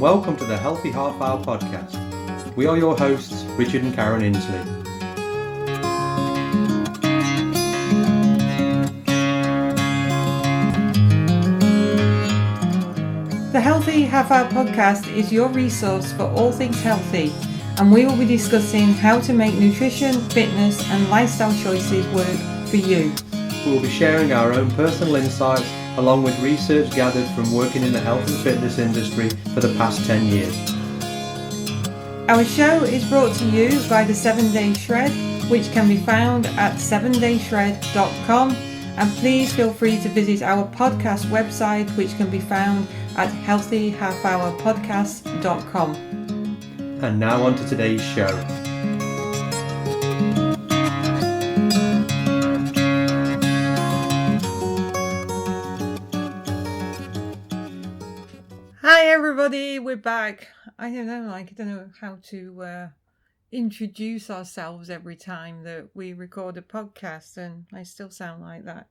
and welcome to the Healthy Half Hour podcast. We are your hosts, Richard and Karen Inslee. The Healthy Half Hour podcast is your resource for all things healthy, and we will be discussing how to make nutrition, fitness and lifestyle choices work for you. We will be sharing our own personal insights along with research gathered from working in the health and fitness industry for the past 10 years. Our show is brought to you by the 7 Day Shred, which can be found at 7dayshred.com, and please feel free to visit our podcast website, which can be found at healthyhalfhourpodcast.com. And now on to today's show. Hi everybody, we're back. I don't know how to introduce ourselves every time that we record a podcast, and I still sound like that.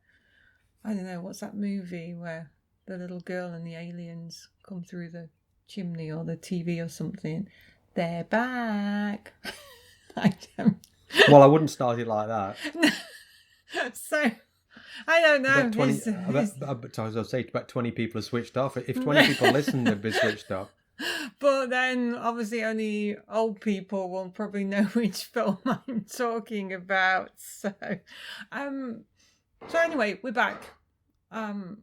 I don't know, what's that movie where the little girl and the aliens come through the chimney or the TV or something? They're back. I don't. Well, I wouldn't start it like that. So, I don't know. I'll say about 20 people have switched off. If 20 people listen, they'd be switched off. But then, obviously, only old people will probably know which film I'm talking about. So anyway, we're back. And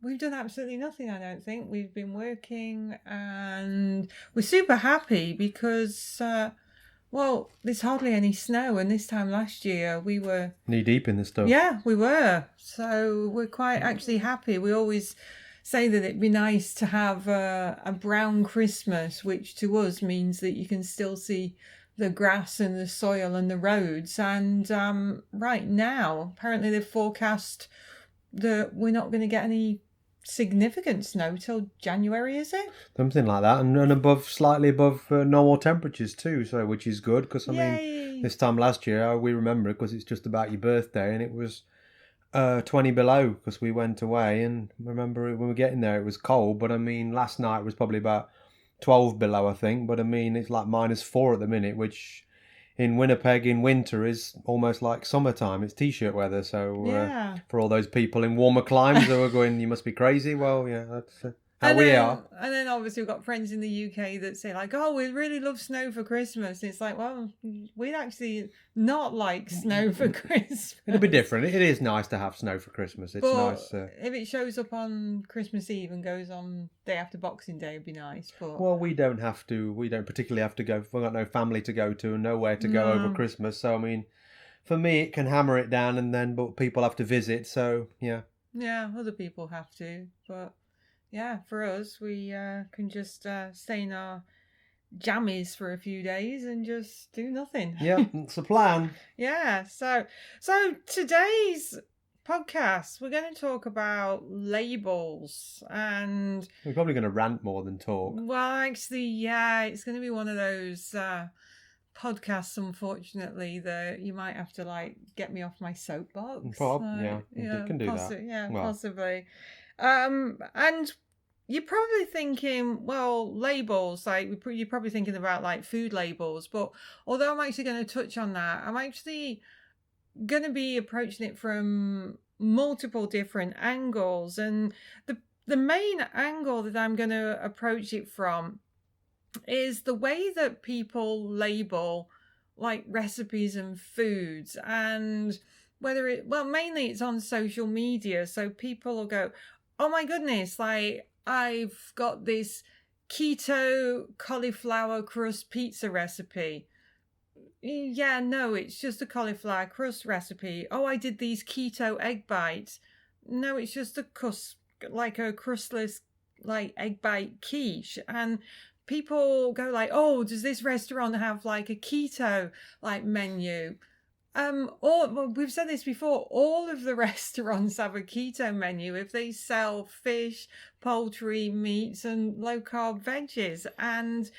we've done absolutely nothing, I don't think. We've been working and we're super happy because, there's hardly any snow. And this time last year we were knee deep in the stuff. Yeah, we were. So we're quite actually happy. We always say that it'd be nice to have a brown Christmas, which to us means that you can still see the grass and the soil and the roads. And right now, apparently they've forecast that we're not going to get any significant snow till January, is it? Something like that, and slightly above normal temperatures too, so which is good because I mean this time last year we remember it because it's just about your birthday and it was 20 below because we went away, and remember when we were getting there it was cold, but I mean last night was probably about 12 below I think, but I mean it's like -4 at the minute, which in Winnipeg in winter is almost like summertime. It's t-shirt weather, so for all those people in warmer climes who are going, you must be crazy. Well, yeah, that's how we are. And then obviously we've got friends in the UK that say like, oh, we really love snow for Christmas. It's like, well, we'd actually not like snow for Christmas. It'll be different. It is nice to have snow for Christmas. It's nice. If it shows up on Christmas Eve and goes on day after Boxing Day, it'd be nice. But well, we don't particularly have to go. We've got no family to go to and nowhere to go over Christmas. So I mean, for me, it can hammer it down, but people have to visit. So yeah. Yeah, other people have to, but. Yeah, for us, we can just stay in our jammies for a few days and just do nothing. Yeah, it's a plan. Yeah, so today's podcast, we're going to talk about labels, and we're probably going to rant more than talk. Well, actually, yeah, it's going to be one of those podcasts, unfortunately, that you might have to like get me off my soapbox. You can do that. Yeah, well. Possibly. And you're probably thinking, well, labels, like you're probably thinking about like food labels, but although I'm actually going to touch on that, I'm actually going to be approaching it from multiple different angles. And the main angle that I'm going to approach it from is the way that people label like recipes and foods, and mainly it's on social media. So people will go, oh my goodness, like I've got this keto cauliflower crust pizza recipe. Yeah, no, it's just a cauliflower crust recipe. Oh, I did these keto egg bites. No, it's just a crustless like egg bite quiche. And people go like, oh, does this restaurant have like a keto like menu? We've said this before, all of the restaurants have a keto menu if they sell fish, poultry, meats and low carb veggies and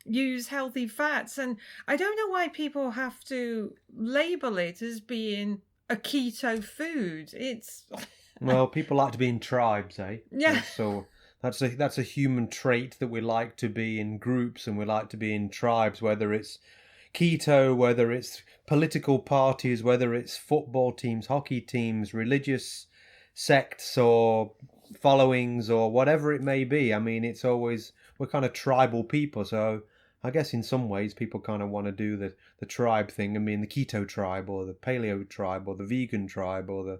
use healthy fats. And I don't know why people have to label it as being a keto food. It's well, people like to be in tribes, eh? Yeah. So That's a human trait that we like to be in groups and we like to be in tribes, whether it's keto, whether it's political parties, whether it's football teams, hockey teams, religious sects or followings or whatever it may be. I mean, it's always, we're kind of tribal people. So I guess in some ways people kind of want to do the tribe thing. I mean, the keto tribe or the paleo tribe or the vegan tribe or the...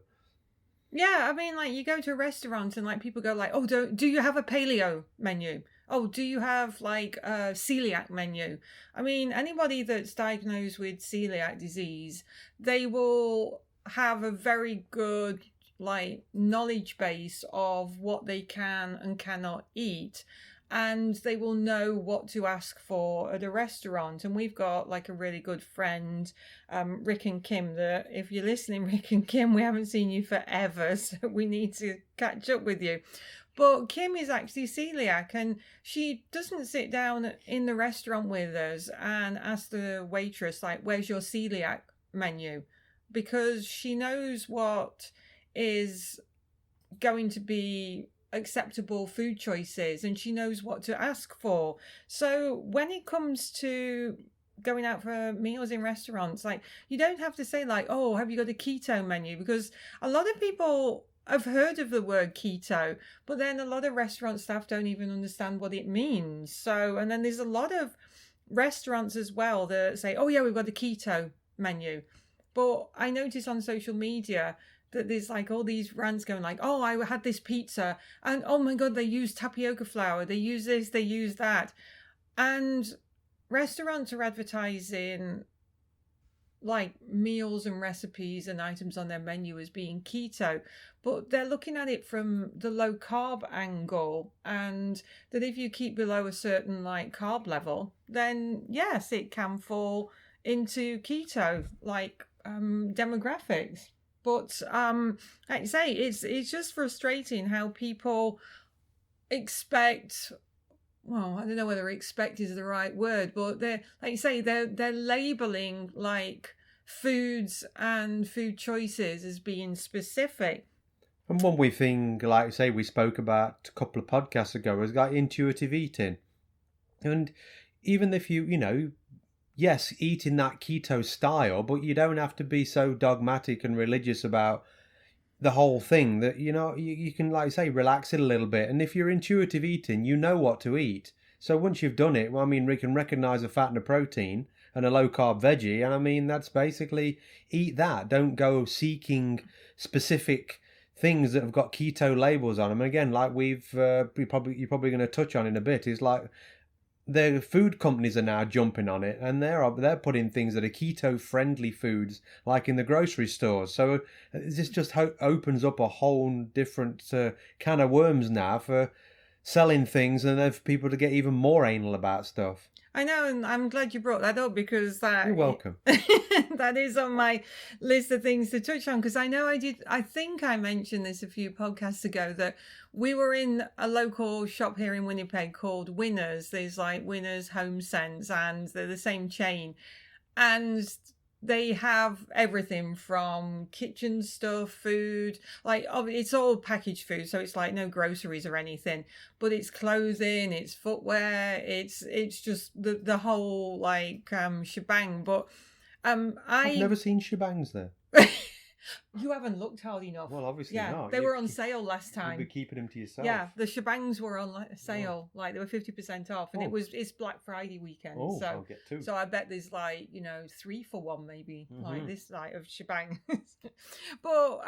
Yeah, I mean, like you go to a restaurant and like people go like, oh, do you have a paleo menu? Oh, do you have like a celiac menu? I mean, anybody that's diagnosed with celiac disease, they will have a very good like knowledge base of what they can and cannot eat, and they will know what to ask for at a restaurant. And we've got like a really good friend, Rick and Kim, that if you're listening, Rick and Kim, we haven't seen you forever, so we need to catch up with you. But Kim is actually celiac, and she doesn't sit down in the restaurant with us and ask the waitress, like, where's your celiac menu? Because she knows what is going to be acceptable food choices and she knows what to ask for. So when it comes to going out for meals in restaurants, like you don't have to say like, oh, have you got a keto menu? Because a lot of people have heard of the word keto, but then a lot of restaurant staff don't even understand what it means. So, and then there's a lot of restaurants as well that say, oh yeah, we've got a keto menu. But I notice on social media that there's like all these rants going like, oh, I had this pizza and oh my God, they use tapioca flour. They use this, they use that. And restaurants are advertising like meals and recipes and items on their menu as being keto, but they're looking at it from the low carb angle, and that if you keep below a certain like carb level, then yes, it can fall into keto like demographics. But like I say, it's just frustrating how people expect. Well, I don't know whether expect is the right word, but they're like you say, they're labeling like foods and food choices as being specific. And one we think, like I say, we spoke about a couple of podcasts ago, is like intuitive eating. And even if you know, yes, eat in that keto style, but you don't have to be so dogmatic and religious about the whole thing that, you know, you can, like I say, relax it a little bit. And if you're intuitive eating, you know what to eat. So once you've done it, well, I mean, we can recognize a fat and a protein and a low carb veggie. And I mean, that's basically eat that. Don't go seeking specific things that have got keto labels on them. And again, like you're probably going to touch on in a bit, is like, the food companies are now jumping on it, and they're putting things that are keto friendly foods like in the grocery stores. So this just opens up a whole different can of worms now for selling things, and then for people to get even more anal about stuff. I know, and I'm glad you brought that up, because You're welcome. that is on my list of things to touch on, because I think I mentioned this a few podcasts ago, that we were in a local shop here in Winnipeg called Winners. There's like Winners, Home Sense, and they're the same chain. And they have everything from kitchen stuff, food, like it's all packaged food, so it's like no groceries or anything, but it's clothing, it's footwear, it's just the whole like shebang. But I've never seen shebangs there. You haven't looked hard enough. Well, obviously not. They were on sale last time. You'll be keeping them to yourself. Yeah, the shebangs were on sale. Oh. Like they were 50% off, and it's Black Friday weekend. Oh, so I'll get two. So I bet there's like 3 for 1 maybe, like this like of shebang. But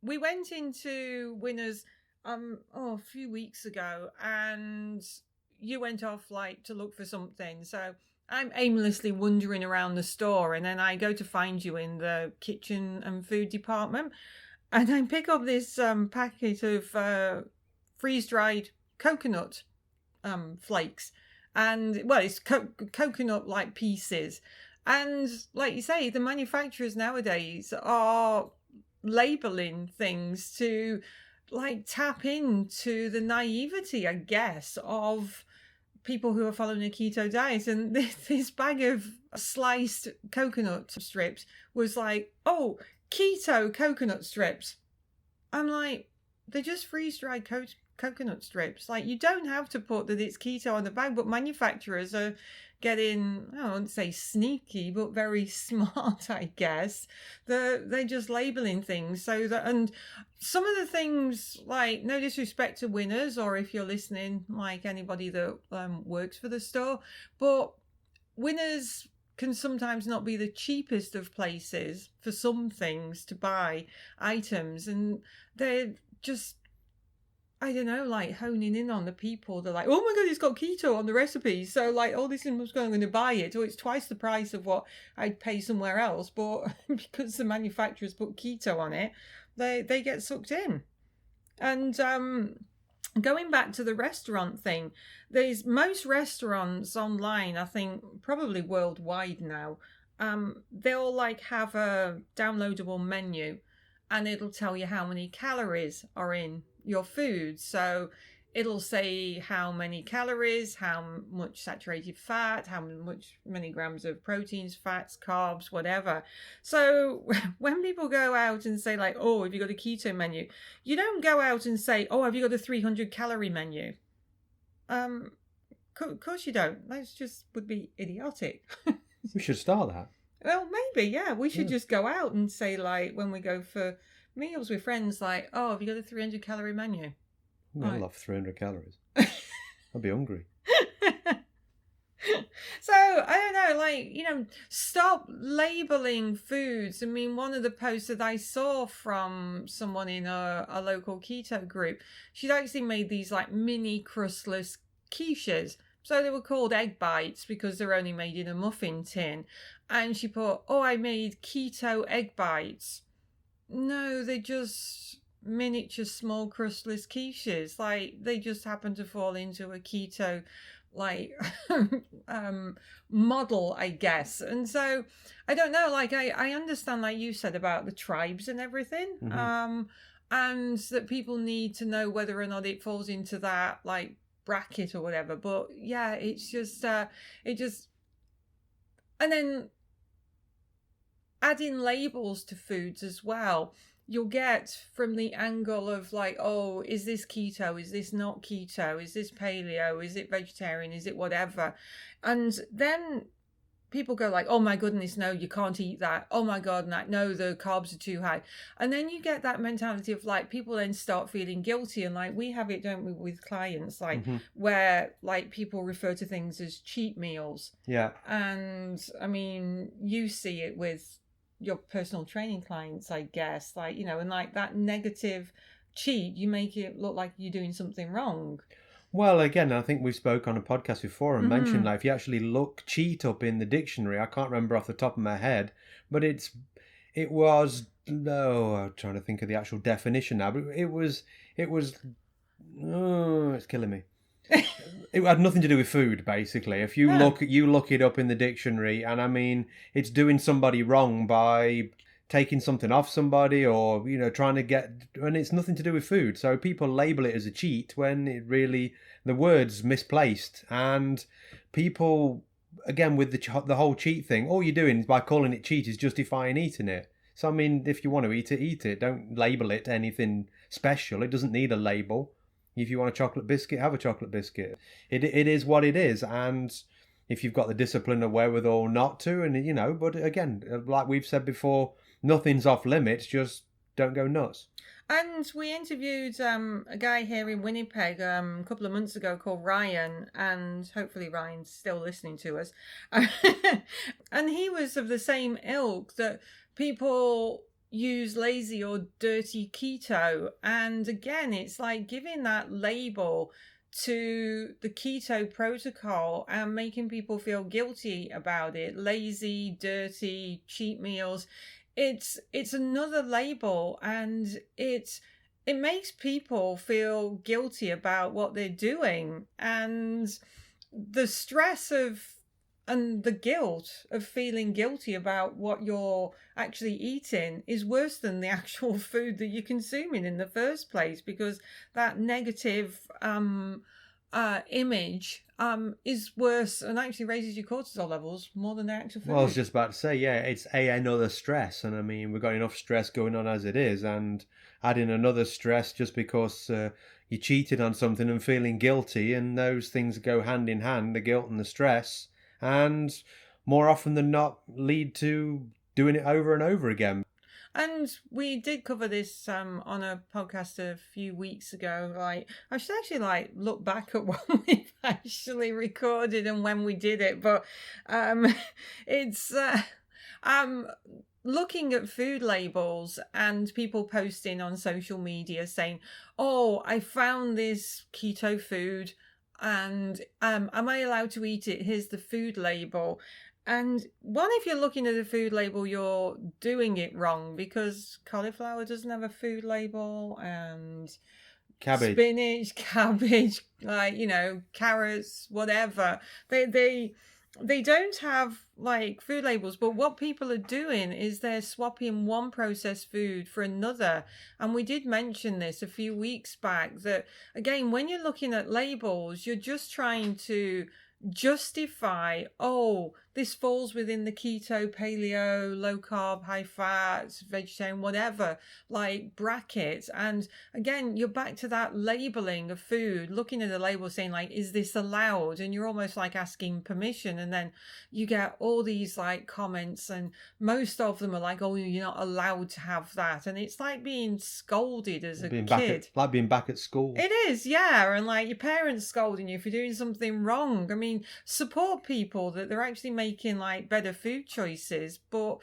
we went into Winners a few weeks ago, and you went off like to look for something. So I'm aimlessly wandering around the store, and then I go to find you in the kitchen and food department, and I pick up this packet of freeze-dried coconut flakes, and well, it's coconut like pieces, and like you say, the manufacturers nowadays are labeling things to like tap into the naivety, I guess, of people who are following a keto diet. And this bag of sliced coconut strips was like, keto coconut strips. I'm like, they're just freeze-dried coconut strips. Like, you don't have to put that it's keto on the bag, but manufacturers are getting, I won't say sneaky, but very smart, I guess. They're just labeling things so that, and some of the things, like, no disrespect to Winners, or if you're listening, like anybody that works for the store, but Winners can sometimes not be the cheapest of places for some things to buy items, and they're just, I don't know, like honing in on the people. They're like, oh my god, it's got keto on the recipe, so like, oh, this is going to buy it, or it's twice the price of what I'd pay somewhere else, but because the manufacturers put keto on it, they get sucked in. And going back to the restaurant thing, there's most restaurants online, I think probably worldwide now, they'll like have a downloadable menu, and it'll tell you how many calories are in your food. So it'll say how many calories, how much saturated fat, many grams of proteins, fats, carbs, whatever. So when people go out and say like, oh, have you got a keto menu? You don't go out and say, oh, have you got a 300 calorie menu? Of course you don't. That just would be idiotic. We should start that. Well, maybe, yeah. We should just go out and say, like, when we go for meals with friends, like, oh, have you got a 300 calorie menu? I love 300 calories. I'd be hungry. So, I don't know, like, stop labeling foods. I mean, one of the posts that I saw from someone in a local keto group, she'd actually made these, like, mini crustless quiches. So they were called egg bites because they're only made in a muffin tin. And she put, oh, I made keto egg bites. No, they're just miniature small crustless quiches. Like, they just happen to fall into a keto, like, model, I guess. And so, I don't know, like, I understand, like you said, about the tribes and everything. Mm-hmm. And that people need to know whether or not it falls into that, like, bracket or whatever. But yeah, it's just and then adding labels to foods as well, you'll get from the angle of like, oh, is this keto, is this not keto, is this paleo, is it vegetarian, is it whatever, and then people go like, oh my goodness, no, you can't eat that. Oh my god, no, the carbs are too high. And then you get that mentality of like, people then start feeling guilty. And like, we have it, don't we, with clients, like, mm-hmm. where like people refer to things as cheat meals. Yeah. And I mean, you see it with your personal training clients, I guess, like, and like that negative cheat, you make it look like you're doing something wrong. Well, again, I think we spoke on a podcast before and mentioned, like, if you actually look cheat up in the dictionary, I can't remember off the top of my head, but I'm trying to think of the actual definition now, but it's killing me. It had nothing to do with food, basically. If you look it up in the dictionary, and I mean, it's doing somebody wrong by taking something off somebody, or trying to get, and it's nothing to do with food. So people label it as a cheat when it really, the word's misplaced. And people, again, with the whole cheat thing, all you're doing by calling it cheat is justifying eating it. So I mean, if you want to eat it, eat it. Don't label it anything special. It doesn't need a label. If you want a chocolate biscuit, have a chocolate biscuit. It is what it is. And if you've got the discipline or wherewithal not to, and but again, like we've said before, nothing's off limits, just don't go nuts. And we interviewed a guy here in Winnipeg a couple of months ago called Ryan, and hopefully Ryan's still listening to us. And he was of the same ilk, that people use lazy or dirty keto. And again, it's like giving that label to the keto protocol and making people feel guilty about it. Lazy, dirty, cheat meals. It's another label, and it makes people feel guilty about what they're doing, and the stress and the guilt of feeling guilty about what you're actually eating is worse than the actual food that you're consuming in the first place, because that negative image is worse and actually raises your cortisol levels more than the actual food. Well, I was just about to say, yeah, it's another stress, and I mean, we've got enough stress going on as it is, and adding another stress just because you cheated on something and feeling guilty, and those things go hand in hand, the guilt and the stress, and more often than not lead to doing it over and over again. And we did cover this on a podcast a few weeks ago. Like, I should actually look back at what we've actually recorded and when we did it. But it's looking at food labels and people posting on social media saying, "Oh, I found this keto food, and am I allowed to eat it? Here's the food label." And one, if you're looking at a food label, you're doing it wrong, because cauliflower doesn't have a food label, and spinach, cabbage, carrots, whatever. They don't have food labels. But what people are doing is they're swapping one processed food for another. And we did mention this a few weeks back, that again, when you're looking at labels, you're just trying to justify, oh, this falls within the keto, paleo, low carb, high fat, vegetarian, whatever, brackets. And again, you're back to that labeling of food, looking at the label saying is this allowed? And you're almost asking permission. And then you get all these comments, and most of them are oh, you're not allowed to have that. And it's like being scolded as a kid. Like being back at school. It is, yeah. And your parents scolding you for doing something wrong. I mean, support people that they're actually making better food choices. But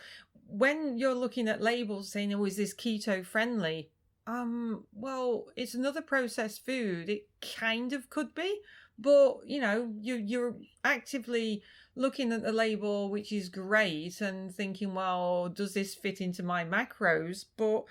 when you're looking at labels saying, oh, is this keto friendly? Well, it's another processed food. It kind of could be, but you're actively looking at the label, which is great, and thinking, well, does this fit into my macros? But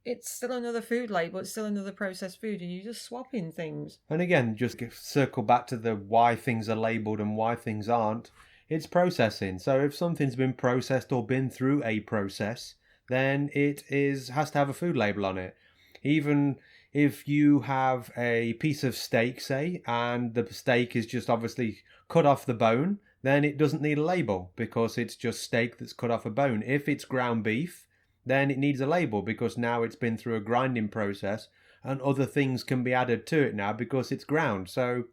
it's still another food label, it's still another processed food, and you're just swapping things. And again, just circle back to the why things are labelled and why things aren't. It's processing. So if something's been processed or been through a process, then it has to have a food label on it. Even if you have a piece of steak, say, and the steak is just obviously cut off the bone, then it doesn't need a label, because it's just steak that's cut off a bone. If it's ground beef, then it needs a label, because now it's been through a grinding process and other things can be added to it now because it's ground. So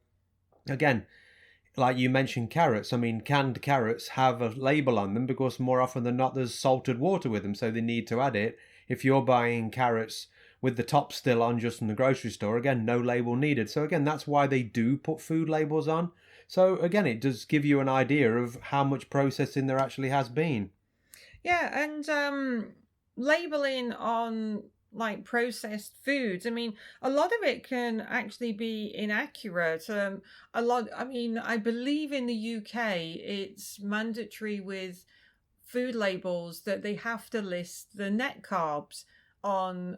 again, like you mentioned carrots, I mean, canned carrots have a label on them because more often than not there's salted water with them, so they need to add it. If you're buying carrots with the top still on just in the grocery store, again, no label needed. So again, that's why they do put food labels on. So again, it does give you an idea of how much processing there actually has been. Yeah, and labeling on processed foods, I mean, a lot of it can actually be inaccurate. I believe in the UK it's mandatory with food labels that they have to list the net carbs on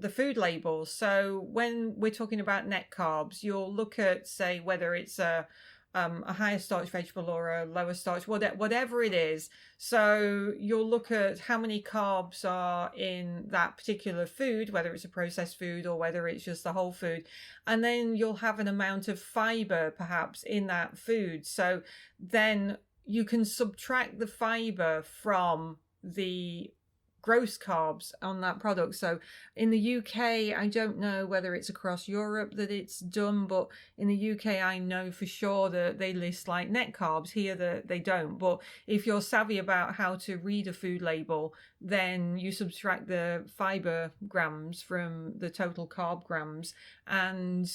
the food labels. So when we're talking about net carbs, you'll look at, say, whether it's a higher starch vegetable or a lower starch, whatever it is. So you'll look at how many carbs are in that particular food, whether it's a processed food or whether it's just the whole food. And then you'll have an amount of fiber perhaps in that food. So then you can subtract the fiber from the gross carbs on that product. So in the UK, I don't know whether it's across Europe that it's done, but in the UK I know for sure that they list net carbs. Here that they don't. But if you're savvy about how to read a food label, then you subtract the fiber grams from the total carb grams, and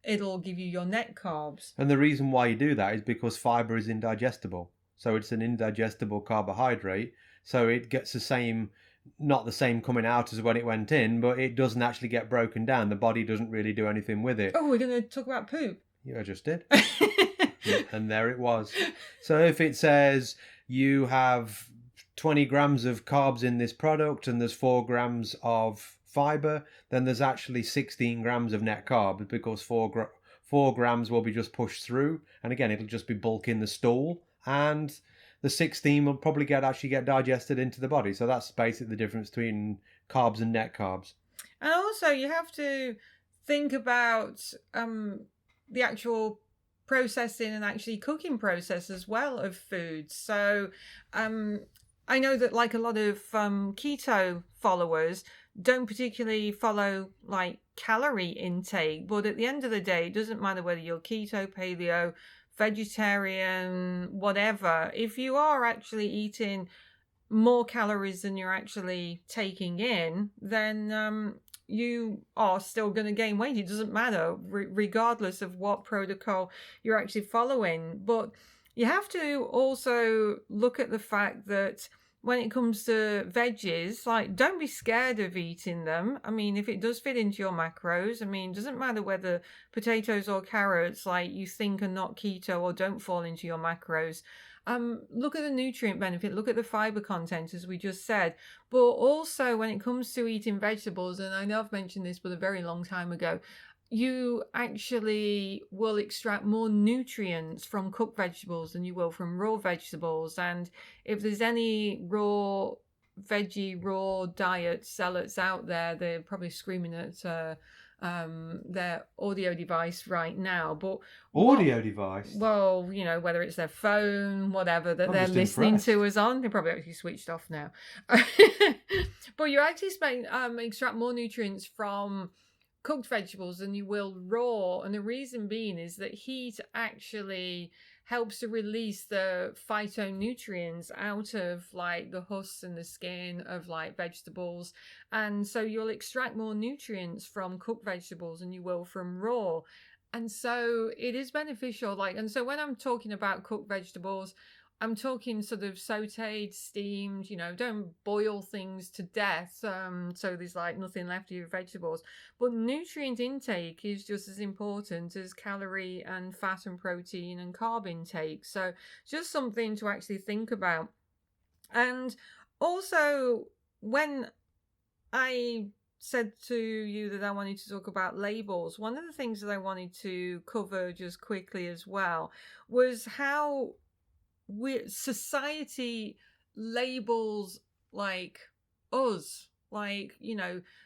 it'll give you your net carbs. And the reason why you do that is because fiber is indigestible. So it's an indigestible carbohydrate. So it gets not the same coming out as when it went in, but it doesn't actually get broken down. The body doesn't really do anything with it. Oh, we're going to talk about poop. Yeah, I just did. And there it was. So if it says you have 20 grams of carbs in this product and there's 4 grams of fiber, then there's actually 16 grams of net carbs, because 4 grams will be just pushed through. And again, it'll just be bulk in the stool. And the 16 will probably get digested into the body. So that's basically the difference between carbs and net carbs. And also you have to think about the actual processing and actually cooking process as well of foods. So I know that a lot of keto followers, don't particularly follow like calorie intake. But at the end of the day, it doesn't matter whether you're keto, paleo, vegetarian, whatever. If you are actually eating more calories than you're actually taking in, then you are still going to gain weight. It doesn't matter, regardless of what protocol you're actually following. But you have to also look at the fact that when it comes to veggies, like, don't be scared of eating them. I mean, if it does fit into your macros, I mean, it doesn't matter whether potatoes or carrots, like, you think are not keto or don't fall into your macros. Look at the nutrient benefit, look at the fiber content, as we just said. But also when it comes to eating vegetables, and I know I've mentioned this but a very long time ago, you actually will extract more nutrients from cooked vegetables than you will from raw vegetables. And if there's any raw diet zealots out there, they're probably screaming at their audio device right now. But audio device? Well, whether it's their phone, whatever, that they're listening to us on, they're probably actually switched off now. But you actually extract more nutrients from cooked vegetables than you will raw. And the reason being is that heat actually helps to release the phytonutrients out of like the husks and the skin of like vegetables. And so you'll extract more nutrients from cooked vegetables than you will from raw. And so it is beneficial. And so when I'm talking about cooked vegetables, I'm talking sort of sauteed, steamed, don't boil things to death. So there's like nothing left of your vegetables. But nutrient intake is just as important as calorie and fat and protein and carb intake. So just something to actually think about. And also, when I said to you that I wanted to talk about labels, one of the things that I wanted to cover just quickly as well was how society labels like us. Like,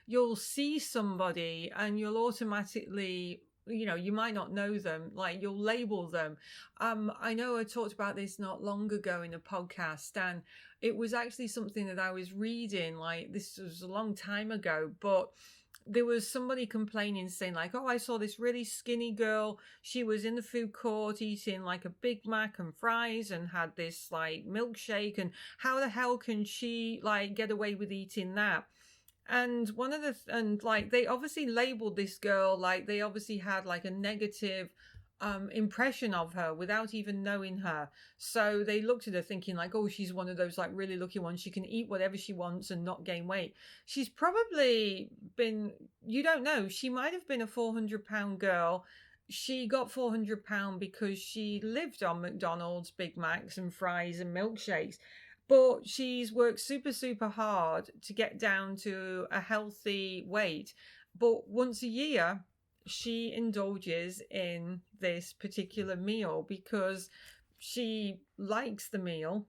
you'll see somebody and you'll automatically, you might not know them, like you'll label them. I know I talked about this not long ago in a podcast, and it was actually something that I was reading, like this was a long time ago, but there was somebody complaining, saying like, oh, I saw this really skinny girl. She was in the food court eating like a Big Mac and fries and had this like milkshake. And how the hell can she like get away with eating that? And they obviously labeled this girl, like they obviously had like a negative impression of her without even knowing her. So they looked at her thinking like, oh, she's one of those like really lucky ones. She can eat whatever she wants and not gain weight. She's probably been, you don't know, she might have been a 400-pound girl. She got 400-pound because she lived on McDonald's, Big Macs and fries and milkshakes. But she's worked super, super hard to get down to a healthy weight. But once a year, she indulges in this particular meal because she likes the meal.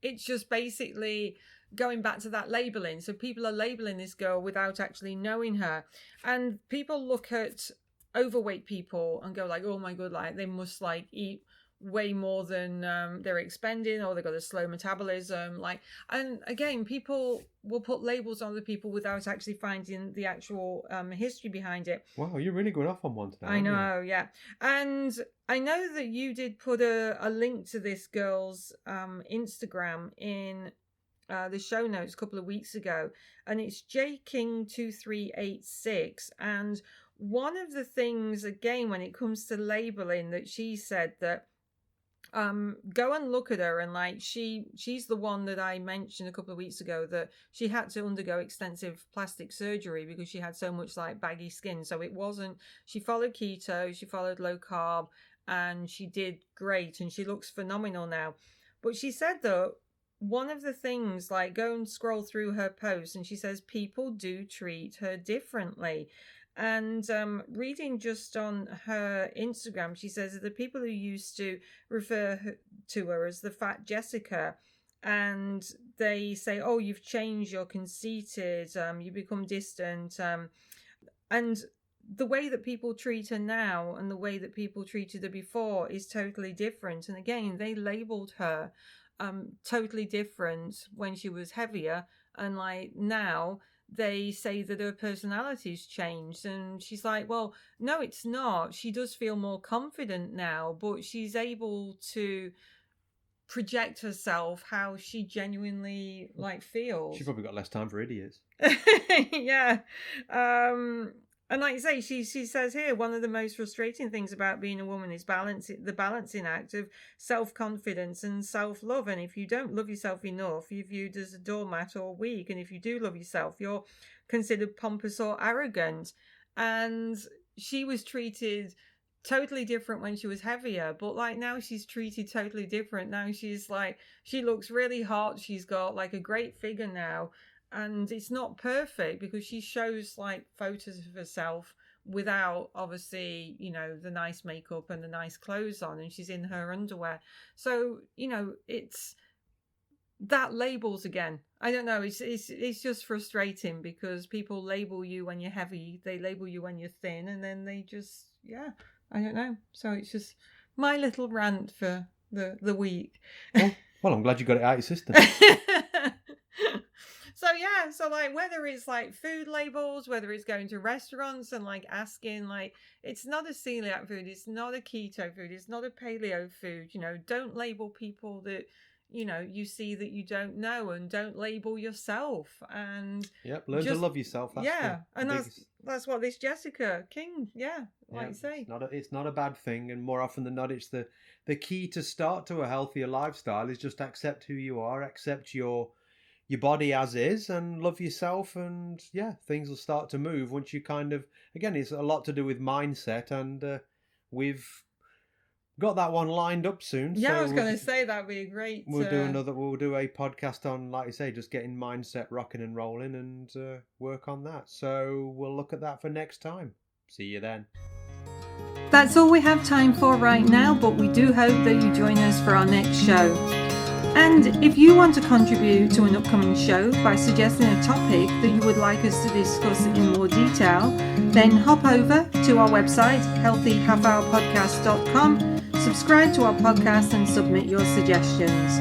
It's just basically going back to that labeling. So people are labeling this girl without actually knowing her. And people look at overweight people and go like, oh my God, like they must like eat way more than they're expending, or they've got a slow metabolism. And again, people will put labels on the people without actually finding the actual history behind it. Wow, you're really going off on one today. I know, yeah. And I know that you did put a link to this girl's Instagram in the show notes a couple of weeks ago, and it's jking2386. And one of the things, again, when it comes to labeling, that she said that go and look at her, and like she's the one that I mentioned a couple of weeks ago, that she had to undergo extensive plastic surgery because she had so much like baggy skin. So it wasn't, she followed keto, she followed low carb, and she did great, and she looks phenomenal now. But she said that one of the things, like, go and scroll through her posts, and she says people do treat her differently. And reading just on her Instagram, she says that the people who used to refer to her as the Fat Jessica, and they say, oh, you've changed, you're conceited, you become distant. And the way that people treat her now and the way that people treated her before is totally different. And again, they labeled her totally different when she was heavier. And like now, they say that her personality's changed. And she's like, well, no, it's not. She does feel more confident now, but she's able to project herself how she genuinely feels. She's probably got less time for idiots. Yeah. And like you say, she says here, one of the most frustrating things about being a woman is the balancing act of self-confidence and self-love. And if you don't love yourself enough, you're viewed as a doormat or weak. And if you do love yourself, you're considered pompous or arrogant. And she was treated totally different when she was heavier, but now she's treated totally different. Now she's she looks really hot. She's got a great figure now. And it's not perfect because she shows photos of herself without, obviously, the nice makeup and the nice clothes on, and she's in her underwear. So, it's that labels again. I don't know. It's just frustrating because people label you when you're heavy, they label you when you're thin, and then they just, I don't know. So it's just my little rant for the week. Well, I'm glad you got it out of your system. So whether it's food labels, whether it's going to restaurants and asking it's not a celiac food, it's not a keto food, it's not a paleo food, don't label people that you see that you don't know, and don't label yourself. And learn to love yourself. That's what this Jessica King you say. It's not a bad thing, and more often than not, it's the key to start to a healthier lifestyle is just accept who you are, accept your body as is, and love yourself, and things will start to move once you again, it's a lot to do with mindset, and we've got that one lined up soon. I was going to say that'd be a great. We'll do a podcast on, like you say, just getting mindset rocking and rolling, and work on that. So we'll look at that for next time. See you then. That's all we have time for right now, but we do hope that you join us for our next show. And if you want to contribute to an upcoming show by suggesting a topic that you would like us to discuss in more detail, then hop over to our website, healthyhalfhourpodcast.com, subscribe to our podcast and submit your suggestions.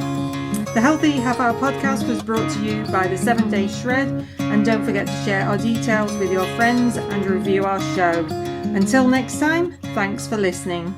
The Healthy Half Hour Podcast was brought to you by the 7 Day Shred, and don't forget to share our details with your friends and review our show. Until next time, thanks for listening.